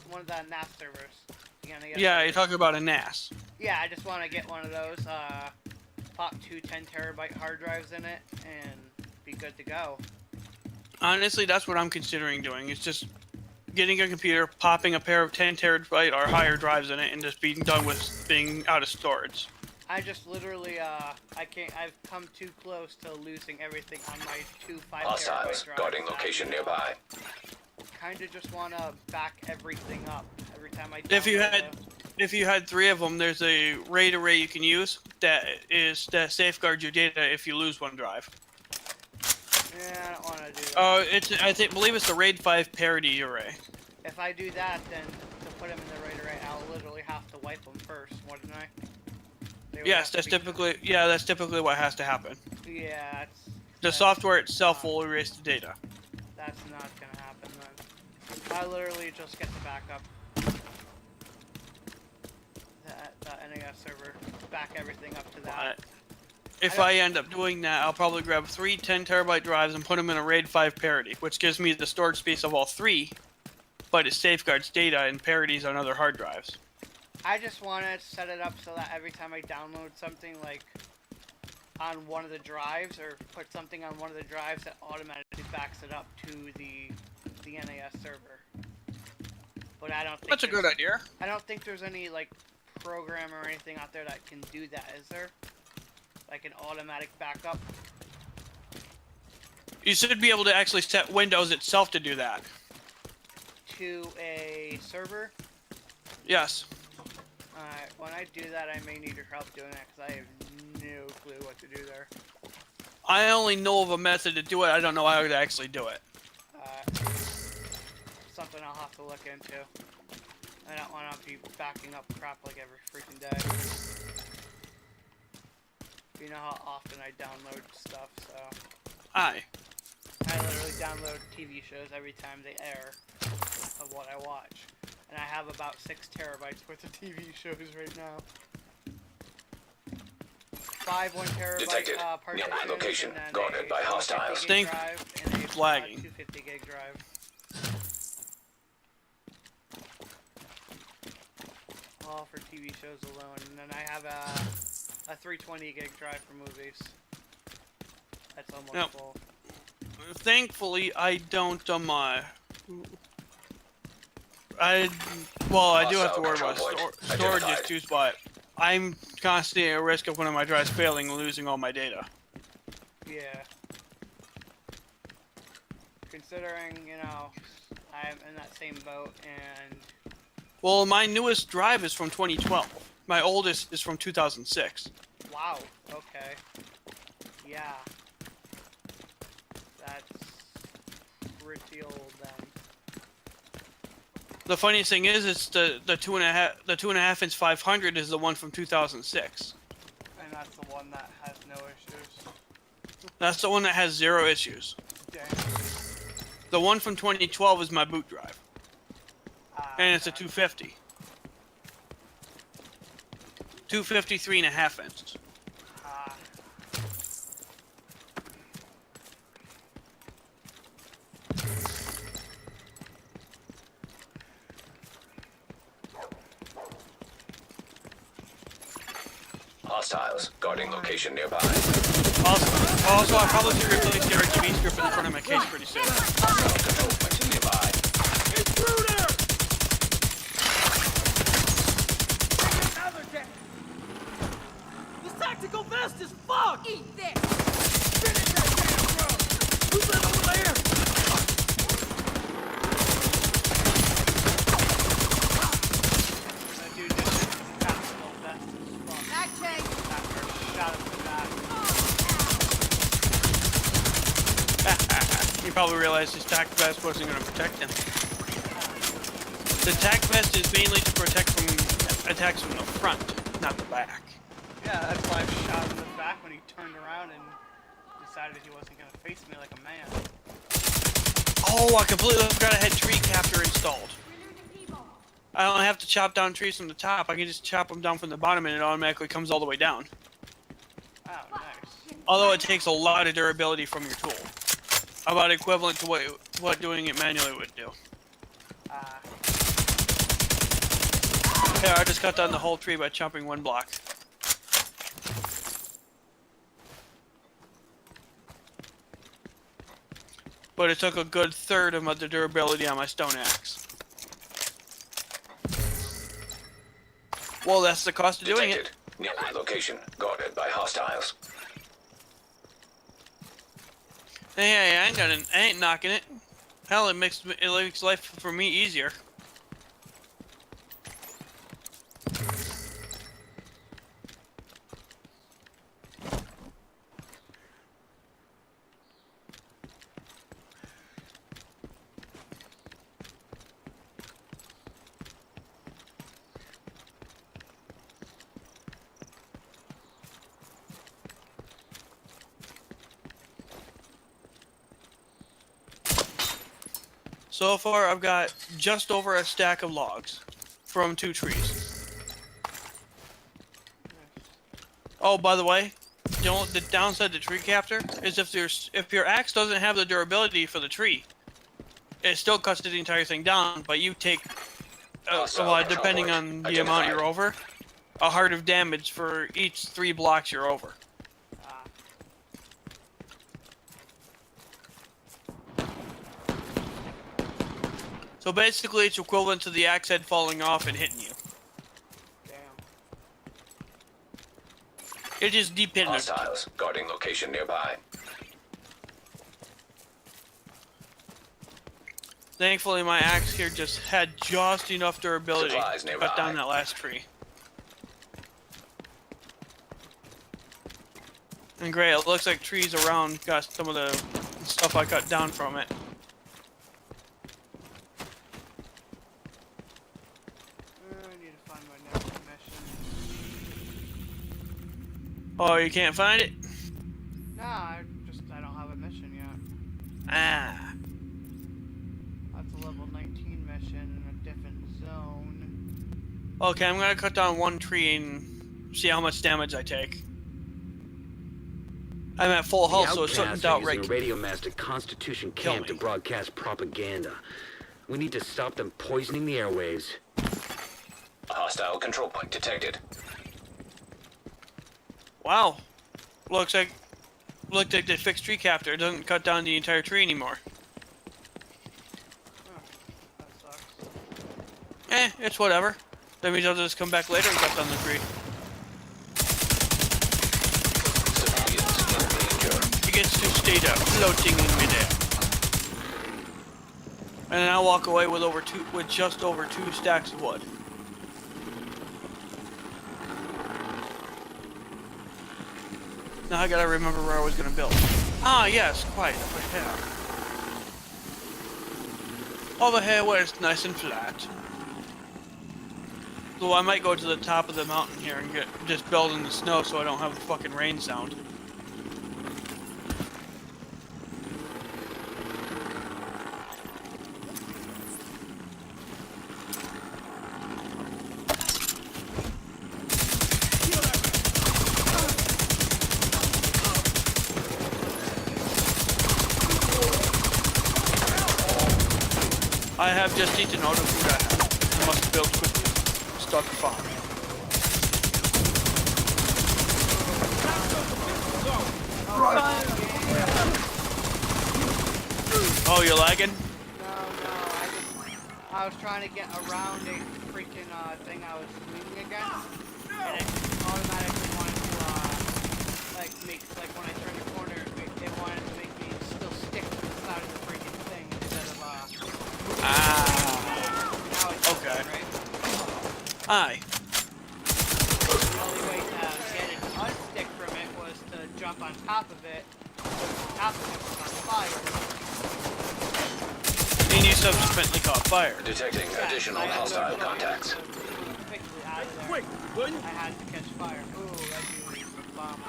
one of the NAS servers. Yeah, you're talking about a NAS. Yeah, I just want to get one of those. Pop 2 10-terabyte hard drives in it and be good to go. Honestly, that's what I'm considering doing. It's just getting a computer, popping a pair of 10 terabyte or higher drives in it, and just being done with being out of storage. I just literally, I've come too close to losing everything on my 2 5 Hostiles terabyte drives. guarding location nearby. Kinda just wanna back everything up every time I If you had 3 of them, there's a RAID array you can use that safeguards your data if you lose one drive. Yeah, I don't want to do that. I believe it's the RAID 5 parity array. If I do that, then to put them in the RAID array, I'll literally have to wipe them first, wouldn't I? Yes, that's typically what has to happen. Yeah, the software itself will erase the data. That's not gonna happen then. I literally just get the backup. The NAS server, back everything up to that. If I end up doing that, I'll probably grab 3 10-terabyte drives and put them in a RAID 5 parity, which gives me the storage space of all 3, but it safeguards data and parities on other hard drives. I just want to set it up so that every time I download something, like, on one of the drives, or put something on one of the drives, that automatically backs it up to the NAS server. But I don't think that's a good idea. I don't think there's any, like, program or anything out there that can do that, is there? Like an automatic backup? You should be able to actually set Windows itself to do that. To a server? Yes. Alright, when I do that, I may need your help doing that, because I have no clue what to do there. I only know of a method to do it, I don't know how to actually do it. Something I'll have to look into. I don't want to be backing up crap like every freaking day. You know how often I download stuff, so... Aye. I literally download TV shows every time they air of what I watch. And I have about 6 terabytes worth of TV shows right now. 5 1 terabyte Detected. partitions, Location and then guarded by hostiles. Drive, and a lagging. 250 gig drive. all for TV shows alone, and then I have a 320 gig drive for movies. That's almost Yep. full. Thankfully, I don't, I do have to worry about storage issues, but I'm constantly at risk of one of my drives failing and losing all my data. Yeah. Considering, you know, I'm in that same boat, and Well, my newest drive is from 2012. My oldest is from 2006. wow, okay. Yeah. That's pretty old then. The funniest thing is, it's the 2.5 inch 500 is the one from 2006. And that's the one that has no issues. That's the one that has 0 issues. Dang. The one from 2012 is my boot drive, and it's a 250. 250 3.5 inch. Hostiles guarding location nearby. Also, I'll probably be replacing the RGB strip in the front of my case pretty soon. Control point nearby. Intruder! This tactical vest is fucked! Eat this! Finish that damn bro! Who's that over there? That dude just tactical vest is fucked. Back change. After a shot in the back. He probably realized his tac vest wasn't going to protect him. The tac vest is mainly to protect from attacks from the front, not the back. Yeah, that's why I shot him in the back when he turned around and decided he wasn't going to face me like a man. Oh, I completely forgot I had tree capture installed. I don't have to chop down trees from the top. I can just chop them down from the bottom and it automatically comes all the way down. Oh, nice. Although it takes a lot of durability from your tool. About equivalent to what doing it manually would do. Yeah, I just cut down the whole tree by chopping one block. But it took a good third of the durability on my stone axe. Well, that's the cost of doing it. Nearby location guarded by hostiles. Hey, I ain't knocking it. Hell, it makes life for me easier. So far, I've got just over a stack of logs from 2 trees. Oh, by the way, you know, the downside to tree capture is if your axe doesn't have the durability for the tree, it still cuts the entire thing down, but you take, depending on the amount you're over, a heart of damage for each 3 blocks you're over. So basically, it's equivalent to the axe head falling off and hitting you. Damn. It just deep hit. Hostiles guarding location nearby. Thankfully, my axe here just had just enough durability to cut down that last tree. And great, it looks like trees around got some of the stuff I cut down from it. Oh, you can't find it? Nah, I don't have a mission yet. Ah. That's a level 19 mission in a different zone. Okay, I'm gonna cut down one tree and see how much damage I take. I'm at full health, so it shouldn't outright a radio master Constitution camp to broadcast propaganda. We need to stop them poisoning the airwaves. Hostile control point detected. Wow. Looks like the fixed tree captor. It doesn't cut down the entire tree anymore. That sucks. It's whatever. That means I'll just come back later and cut down the tree. He gets to stay there, floating in midair. And then I'll walk away with just over 2 stacks of wood. Now I gotta remember where I was gonna build. Ah, yes, quite over here. Over here where it's nice and flat. So I might go to the top of the mountain here and just build in the snow so I don't have the fucking rain sound. I have just eaten all the food I have. I must build quickly. Start the farm. Oh, you're lagging? No, I was trying to get around a freaking thing I was swinging against, and it automatically wanted to like when I turned the corner, it wanted to make me still stick to the side of the freaking thing instead of now it's okay. right? Aye. The only way to get it unstick from it was to jump on top of it. Top of it was on fire. And you subsequently caught fire. Detecting additional hostile contacts. Quick, I had to catch fire. Ooh, that dude is a bomb.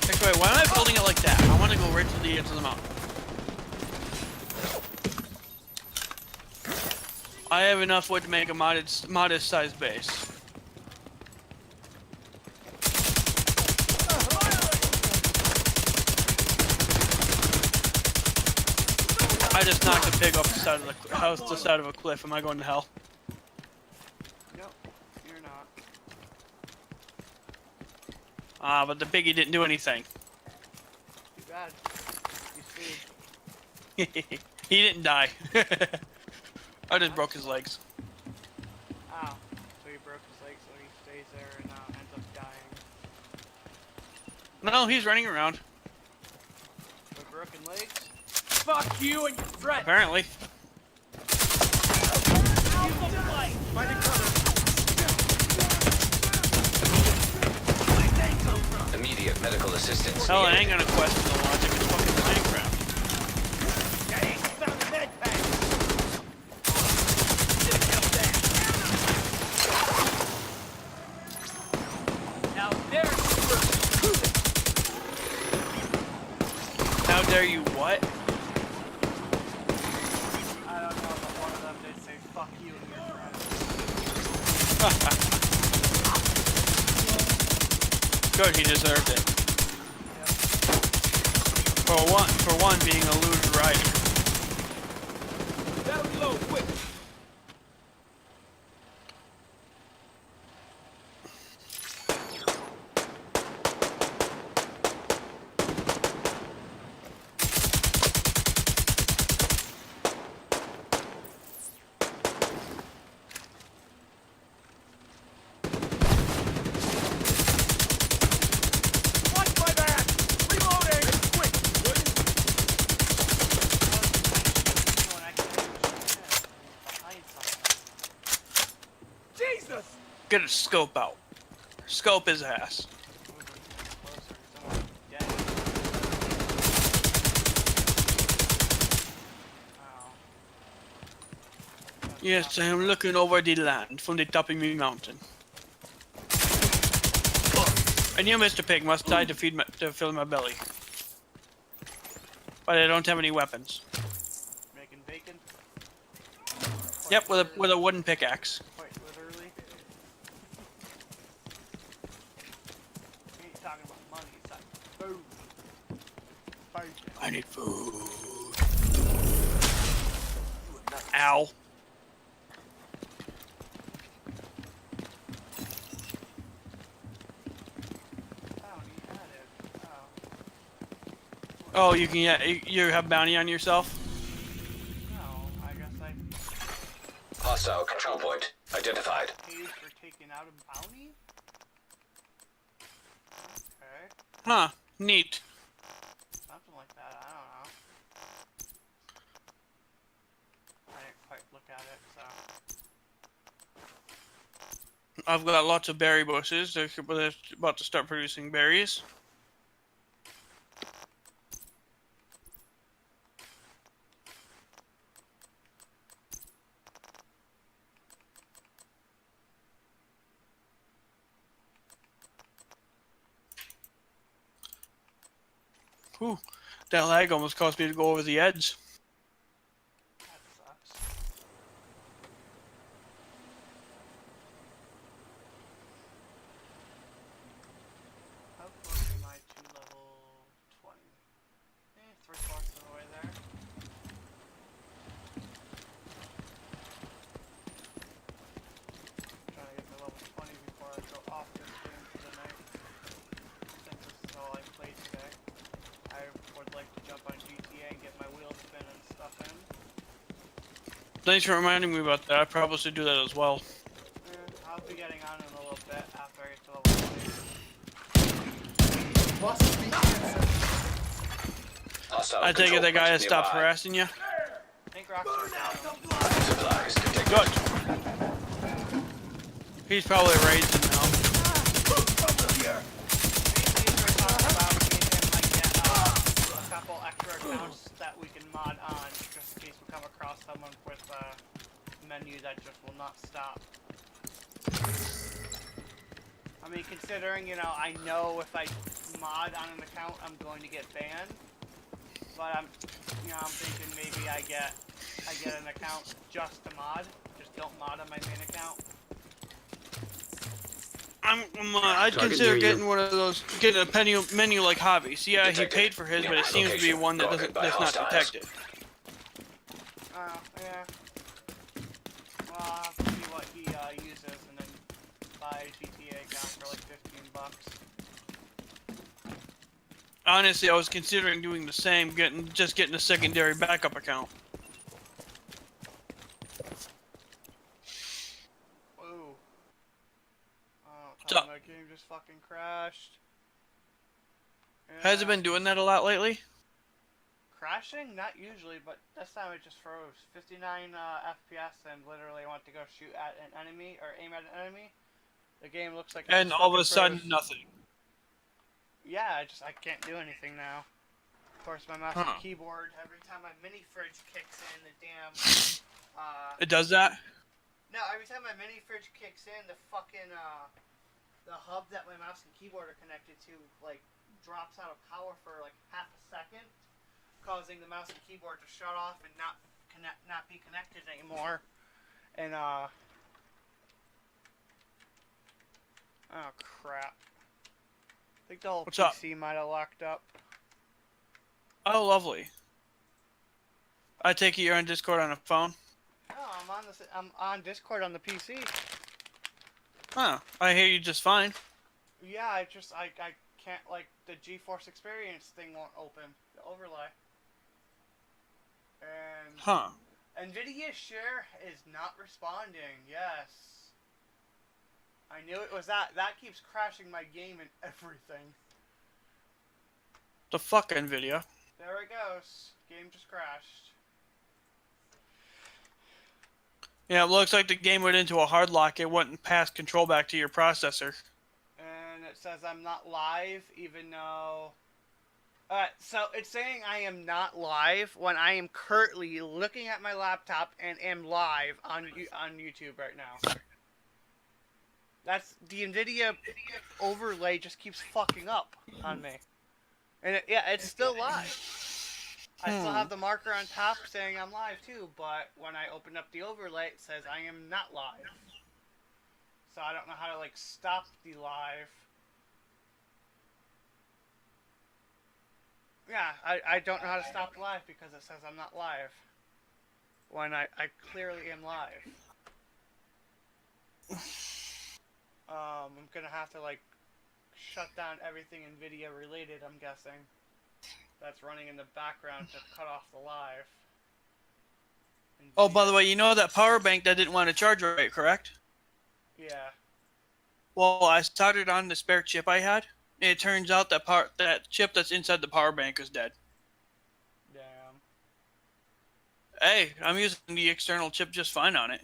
Actually, why am I building it like that? I want to go right to the edge of the mountain. I have enough wood to make a modest sized base. I just knocked a pig off the side of the house, the side of a cliff. Am I going to hell? Nope, you're not. But the piggy didn't do anything. Too bad. You sued. He didn't die. I just broke his legs. Ow. So he broke his leg, so he stays there and ends up dying. No, he's running around. With broken legs? Fuck you and your threat! Apparently. Immediate medical assistance. Hell, I ain't gonna question the logic. It's fucking Minecraft. How dare you what? I don't know, but one of them did say fuck you and your friends. Good, he deserved it. Yep. For one being a lewd rider. Down low, quick! Get a scope out. Scope his ass. Yes, I am looking over the land from the top of the mountain. And you, Mr. Pig, must die to fill my belly. But I don't have any weapons. Making bacon? Yep, with a wooden pickaxe. Quite literally. We ain't talking about money, it's talking about food. I need food. Ow. Oh, you can you have bounty on yourself? No, I guess I Hostile control point identified. paid for taking out a bounty? Okay. Huh. Neat. Something like that, I don't know. I didn't quite look at it, so. I've got lots of berry bushes. They're about to start producing berries. Whew. That lag almost caused me to go over the edge. That sucks. How close am I to level 20? 3/4 of the way there. Trying to get to level 20 before I go off this game for the night. Since this is all I played today. I would like to jump on GTA and get my wheels spin and stuff in. Thanks for reminding me about that. I probably should do that as well. I'll be getting on in a little bit after I get to level 20. I take it that guy has stopped harassing you? I think Rockstar down. Supplies detected. Good. He's probably Ryzen now. A couple extra accounts that we can mod on, just in case we come across someone with a menu that just will not stop. I mean, considering, you know, I know if I mod on an account, I'm going to get banned. But I'm thinking maybe I get an account just to mod. Just don't mod on my main account. I'd consider getting one of those, getting a menu like Hobbies. Yeah, he paid for his, but it seems to be one that's not detected. Oh, yeah. Well, I'll have to see what he uses and then buy a GTA account for like $15. Honestly, I was considering doing the same, just getting a secondary backup account. Ooh. So, my game just fucking crashed. has it been doing that a lot lately? Crashing? Not usually, but this time it just froze. 59 FPS and literally I want to go shoot at an enemy, or aim at an enemy. The game looks like it And just all of a fucking sudden, froze. nothing. Yeah, I can't do anything now. Of course, my mouse and keyboard, every time my mini fridge kicks in, the damn, It does that? No, every time my mini fridge kicks in, the fucking, the hub that my mouse and keyboard are connected to, like, drops out of power for, like, half a second, causing the mouse and keyboard to shut off and not be connected anymore. And, oh, crap. I think the whole PC might have locked up. Oh, lovely. I take it you're on Discord on a phone? No, I'm on Discord on the PC. Huh. I hear you just fine. Yeah, I can't, like, the GeForce Experience thing won't open. The overlay. And... Huh. NVIDIA share is not responding, yes. I knew it was that. That keeps crashing my game and everything. The fuck, NVIDIA? There it goes. Game just crashed. Yeah, it looks like the game went into a hard lock. It wouldn't pass control back to your processor. And it says I'm not live, even though... Alright, so it's saying I am not live when I am currently looking at my laptop and am live on YouTube right now. That's... The NVIDIA overlay just keeps fucking up on me. And it's still live. I still have the marker on top saying I'm live too, but when I open up the overlay, it says I am not live. So I don't know how to, like, stop the live. Yeah, I don't know how to stop live because it says I'm not live. when I clearly am live. I'm gonna have to like shut down everything NVIDIA related, I'm guessing. That's running in the background to cut off the live. Oh, by the way, you know that power bank that didn't want to charge right, correct? Yeah. Well, I started on the spare chip I had, and it turns out that chip that's inside the power bank is dead. Damn. Hey, I'm using the external chip just fine on it.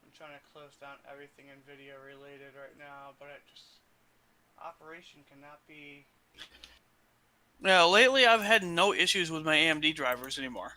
I'm trying to close down everything NVIDIA related right now, but it just... Operation cannot be... Now, lately I've had no issues with my AMD drivers anymore.